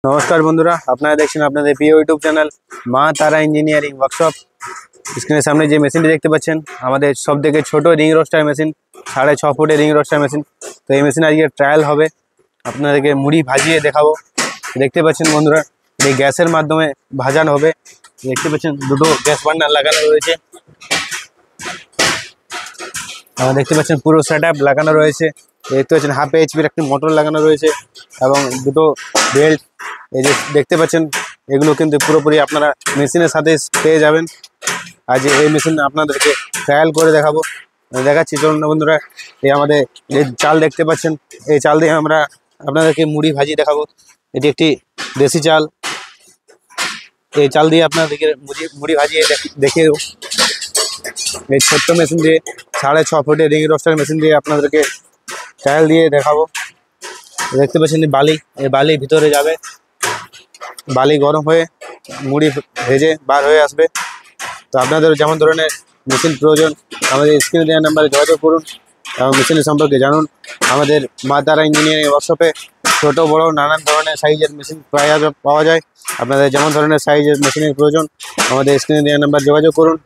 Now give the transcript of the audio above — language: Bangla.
নমস্কার বন্ধুরা, আপনারা দেখছেন আপনাদের প্রিয় ইউটিউব চ্যানেল মা তারা ইঞ্জিনিয়ারিং ওয়ার্কশপ। স্ক্রিনের সামনে যে মেশিনটি দেখতে পাচ্ছেন আমাদের সব থেকে ছোট রিং রোস্টার মেশিন, 6.5 ফুটের রিং রোস্টার মেশিন। তো এই মেশিন আজকে ট্রায়াল হবে, আপনাদেরকে মুড়ি ভাজিয়ে দেখাবো। দেখতে পাচ্ছেন বন্ধুরা, এই গ্যাসের মাধ্যমে ভাজানো হবে। দেখতে পাচ্ছেন দুটো গ্যাস বার্নার লাগানো রয়েছে। দেখতে পাচ্ছেন পুরো সেট আপ লাগানো রয়েছে। দেখতে পাচ্ছেন হাফ এইচপির একটি মোটর লাগানো রয়েছে এবং দুটো বেল্ট। এই যে দেখতে পাচ্ছেন, এগুলো কিন্তু পুরোপুরি আপনারা মেশিনের সাথে পেয়ে যাবেন। আজ এই মেশিন আপনাদেরকে ট্রায়াল করে দেখাচ্ছি। চলুন না বন্ধুরা, এই আমাদের যে চাল দেখতে পাচ্ছেন, এই চাল দিয়ে আমরা আপনাদেরকে মুড়ি ভাজি দেখাবো। এটি একটি দেশি চাল। এই চাল দিয়ে আপনাদেরকে মুড়ি ভাজিয়ে দেখিয়ে দেবো। এই ছোট্ট মেশিন দিয়ে 6.5 ফুটের রিং রোস্টার মেশিন দিয়ে আপনাদেরকে ট্রায়াল দিয়ে দেখাবো। দেখতে পাচ্ছেন বালি, এই বালি ভিতরে যাবে, বালি গরম হয়ে মুড়ি ভেজে বার হয়ে আসবে। তো আপনাদের যেমন ধরনের মেশিন প্রয়োজন আমাদের স্ক্রিনে দেওয়া নাম্বারে যোগাযোগ করুন এবং মেশিনের সম্পর্কে জানুন। আমাদের মা তারা ইঞ্জিনিয়ারিং ওয়ার্কশপে ছোট বড় নানান ধরনের সাইজের মেশিন প্রায় পাওয়া যায়। আপনাদের যেমন ধরনের সাইজের মেশিনের প্রয়োজন আমাদের স্ক্রিনে দেওয়া নাম্বার যোগাযোগ করুন।